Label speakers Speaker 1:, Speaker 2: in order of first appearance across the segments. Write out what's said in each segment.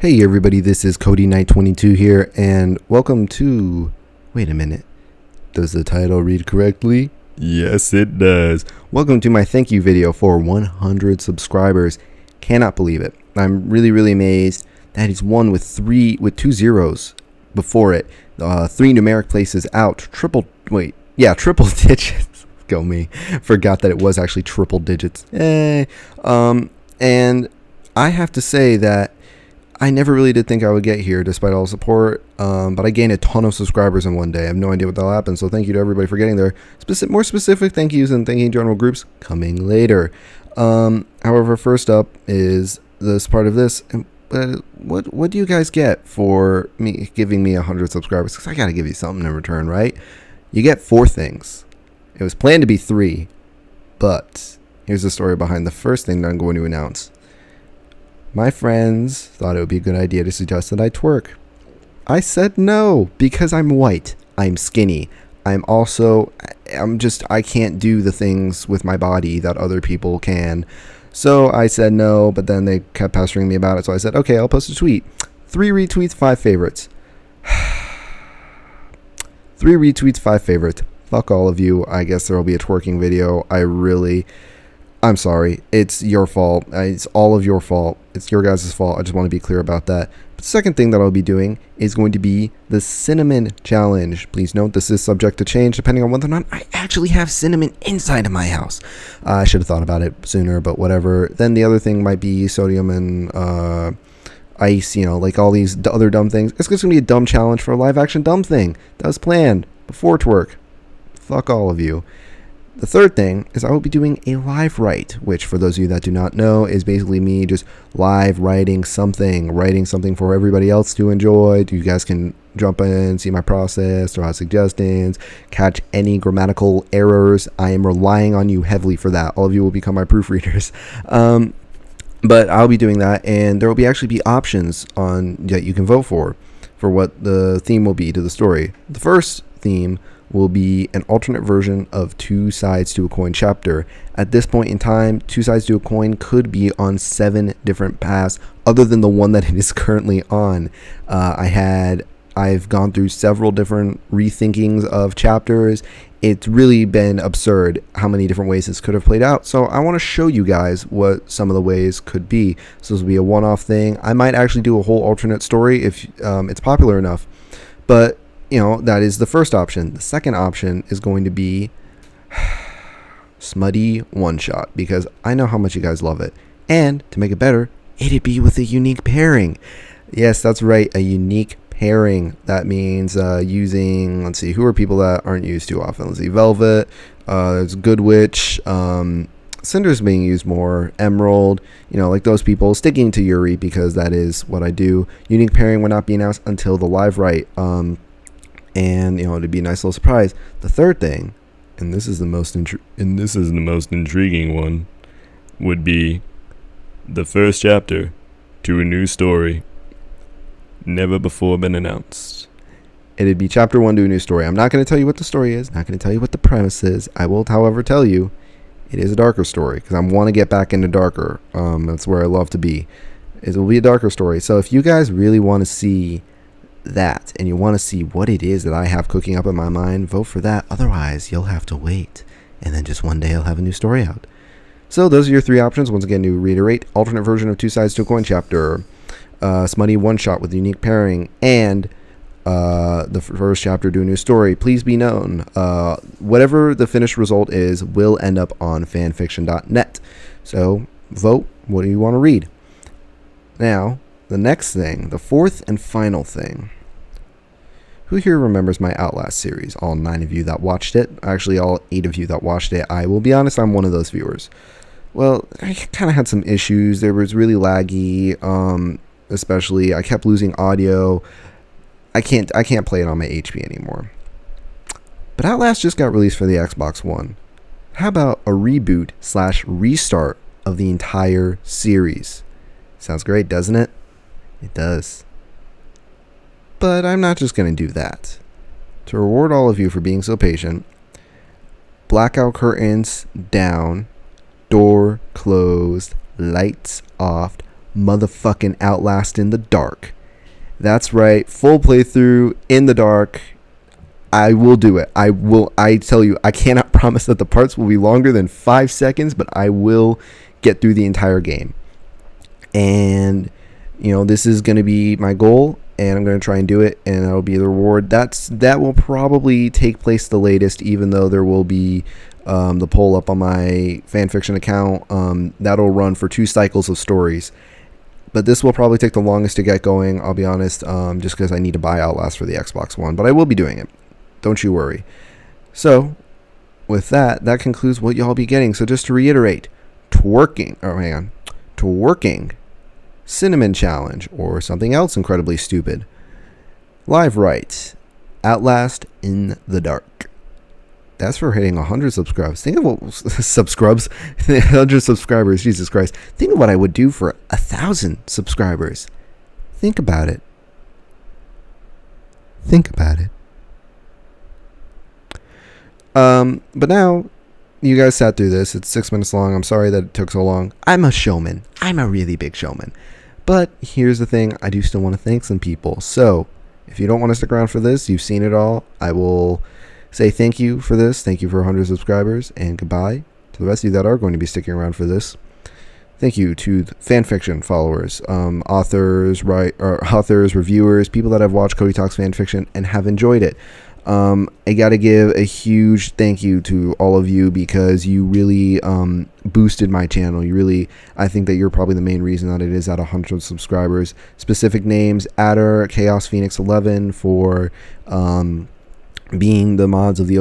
Speaker 1: Hey everybody, this is Cody Knight 22 here, and welcome to... Wait a minute. Does the title read correctly? Yes, it does. Welcome to my thank you video for 100 subscribers. Cannot believe it. I'm really amazed that it's one with two zeros before it. 3 numeric places out. Triple digits. Go me. Forgot that it was actually triple digits. And I have to say that I never really did think I would get here despite all the support, but I gained a ton of subscribers in one day. I have no idea what that'll happen, so thank you to everybody for getting there. More specific thank yous and thanking general groups coming later. However, first up is this part of this. What do you guys get for me giving me 100 subscribers? Because I got to give you something in return, right? You get 4 things. It was planned to be 3, but here's the story behind the first thing that I'm going to announce. My friends thought it would be a good idea to suggest that I twerk. I said no, because I'm white, I'm skinny, I can't do the things with my body that other people can. So I said no, but then they kept pestering me about it, so I said, okay, I'll post a tweet. 3 retweets, 5 favorites. 3 retweets, 5 favorites. Fuck all of you. I guess there will be a twerking video. I'm sorry. It's your fault. It's all of your fault. It's your guys' fault. I just want to be clear about that. But the second thing that I'll be doing is going to be the cinnamon challenge. Please note this is subject to change depending on whether or not I actually have cinnamon inside of my house. I should have thought about it sooner, but whatever. Then the other thing might be sodium and ice, like all these other dumb things. It's just going to be a dumb challenge for a live action dumb thing that was planned before twerk. Fuck all of you. The third thing is I will be doing a live write, which for those of you that do not know is basically me just live writing something for everybody else to enjoy. You guys can jump in, see my process, throw out suggestions, catch any grammatical errors. I am relying on you heavily for that. All of you will become my proofreaders. But I'll be doing that, and there will actually be options on that you can vote for what the theme will be to the story. The first theme will be an alternate version of Two Sides to a Coin chapter. At this point in time, Two Sides to a Coin could be on 7 different paths other than the one that it is currently on. I've gone through several different rethinkings of chapters. It's really been absurd how many different ways this could have played out. So I want to show you guys what some of the ways could be. So this will be a one-off thing. I might actually do a whole alternate story if it's popular enough. But that is the first option. The second option is going to be smutty one-shot, because I know how much you guys love it. And to make it better, it'd be with a unique pairing. Yes, that's right, a unique pairing. That means using, let's see, who are people that aren't used too often? Let's see, Velvet, there's Good Witch, Cinder's being used more, Emerald, like those people, sticking to Yuri because that is what I do. Unique pairing will not be announced until the live write. And it'd be a nice little surprise. The third thing, and this is the most intriguing one, would be the first chapter to a new story, never before been announced. It'd be chapter 1 to a new story. I'm not going to tell you what the story is. Not going to tell you what the premise is. I will, however, tell you it is a darker story because I want to get back into darker. That's where I love to be. It will be a darker story. So if you guys really want to see that and you want to see what it is that I have cooking up in my mind, vote for that. Otherwise you'll have to wait, and then just one day I'll have a new story out. So those are your 3 options. Once again, to reiterate: alternate version of Two Sides to a Coin chapter, smutty one-shot with unique pairing, and the first chapter to a new story. Please be known, whatever the finished result is will end up on fanfiction.net. So vote. What do you want to read? Now the next thing, the fourth and final thing. Who here remembers my Outlast series? All 9 of you that watched it. Actually, all 8 of you that watched it. I will be honest, I'm one of those viewers. Well, I kind of had some issues. There was really laggy. Especially, I kept losing audio. I can't play it on my HP anymore. But Outlast just got released for the Xbox One. How about a reboot/restart of the entire series? Sounds great, doesn't it? It does. But I'm not just going to do that. To reward all of you for being so patient, blackout curtains down, door closed, lights off, motherfucking Outlast in the dark. That's right, full playthrough in the dark. I will do it. I tell you, I cannot promise that the parts will be longer than 5 seconds, but I will get through the entire game. And, this is going to be my goal, and I'm going to try and do it, and that'll be the reward. That will probably take place the latest, even though there will be the poll up on my fanfiction account. That'll run for 2 cycles of stories. But this will probably take the longest to get going, I'll be honest, just because I need to buy Outlast for the Xbox One. But I will be doing it. Don't you worry. So, with that concludes what y'all be getting. So just to reiterate, Twerking, Cinnamon Challenge, or something else incredibly stupid. Live Rights, Outlast in the Dark. That's for hitting 100 subscribers. Think of what 100 subscribers, Jesus Christ. Think of what I would do for 1,000 subscribers. Think about it. But now, you guys sat through this. It's 6 minutes long. I'm sorry that it took so long. I'm a showman. I'm a really big showman. But here's the thing. I do still want to thank some people. So, if you don't want to stick around for this, you've seen it all. I will say thank you for this. Thank you for 100 subscribers. And goodbye to the rest of you that are going to be sticking around for this. Thank you to fanfiction followers, authors, reviewers, people that have watched Cody Talks Fanfiction and have enjoyed it. I got to give a huge thank you to all of you because you really boosted my channel. I think that you're probably the main reason that it is at 100 subscribers. Specific names: Adder, Chaos Phoenix 11 for being the mods of the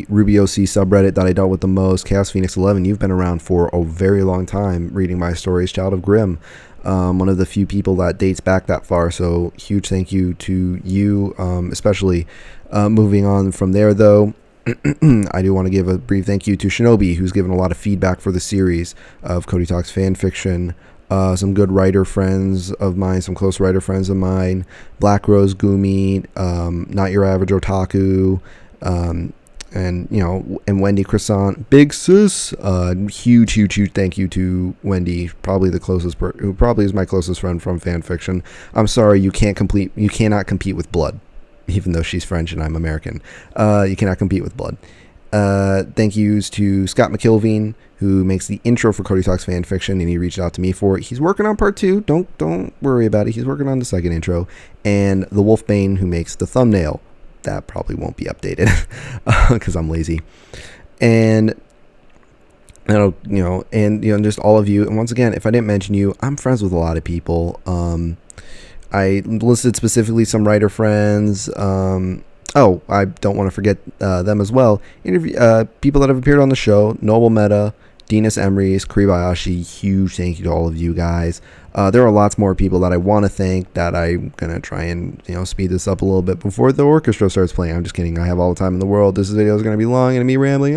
Speaker 1: Ruby OC subreddit that I dealt with the most. Chaos Phoenix 11, you've been around for a very long time reading my stories. Child of Grimm, one of the few people that dates back that far, so huge thank you to you, especially. Moving on from there, though, I do want to give a brief thank you to Shinobi, who's given a lot of feedback for the series of Cody Talks Fanfiction. Some good writer friends of mine, some close writer friends of mine, Black Rose Gumi, Not Your Average Otaku, and Wendy Croissant, big sis. Huge thank you to Wendy, probably the closest, who probably is my closest friend from fanfiction. I'm sorry, you cannot compete with Blood. Even though she's French and I'm American, you cannot compete with Blood. Thank yous to Scott McKilveen, who makes the intro for Cody Talks Fanfiction, and he reached out to me for it. He's working on part 2. Don't worry about it. He's working on the second intro. And the Wolfbane, who makes the thumbnail. That probably won't be updated because I'm lazy. And just all of you. And once again, if I didn't mention you, I'm friends with a lot of people. I listed specifically some writer friends. I don't want to forget them as well. People that have appeared on the show: Noble Meta, Dinas Emrys, Kuribayashi. Huge thank you to all of you guys. There are lots more people that I want to thank that I'm going to try and speed this up a little bit before the orchestra starts playing. I'm just kidding. I have all the time in the world. This video is going to be long and me rambling.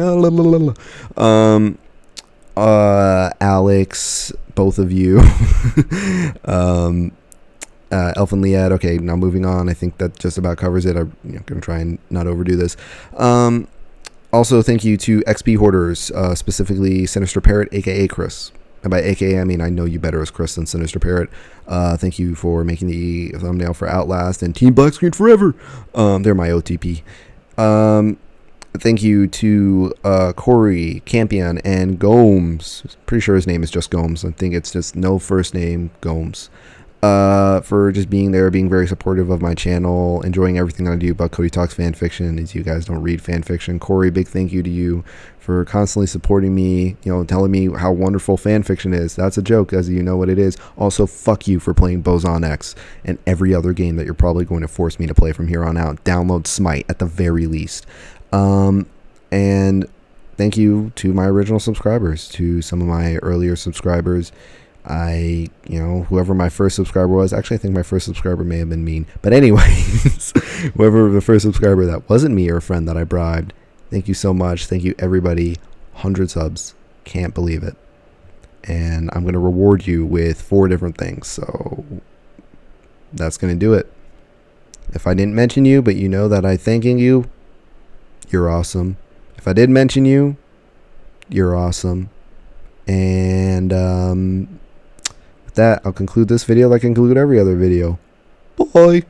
Speaker 1: Alex, both of you. Elfin Liad. Okay, now moving on. I think that just about covers it. I'm going to try and not overdo this. Also, thank you to XP Hoarders, specifically Sinister Parrot, aka Chris. And by aka, I mean I know you better as Chris than Sinister Parrot. Thank you for making the thumbnail for Outlast and Team Black Screen Forever. They're my OTP. Thank you to Corey, Campion, and Gomes. Pretty sure his name is just Gomes. I think it's just no first name, Gomes. For just being there, being very supportive of my channel, enjoying everything I do about Cody Talks Fanfiction, as you guys don't read fanfiction. Corey, big thank you to you for constantly supporting me, telling me how wonderful fanfiction is. That's a joke, as you know what it is. Also, fuck you for playing Boson X and every other game that you're probably going to force me to play from here on out. Download Smite at the very least. And thank you to my original subscribers, to some of my earlier subscribers. Whoever my first subscriber was, actually I think my first subscriber may have been mean, but anyways, whoever the first subscriber that wasn't me or a friend that I bribed, thank you so much. Thank you everybody. 100 subs, can't believe it. And I'm going to reward you with 4 different things, so that's going to do it. If I didn't mention you, but you know that I'm thanking you, you're awesome. If I did mention you, you're awesome. And with that, I'll conclude this video like I conclude every other video. Bye.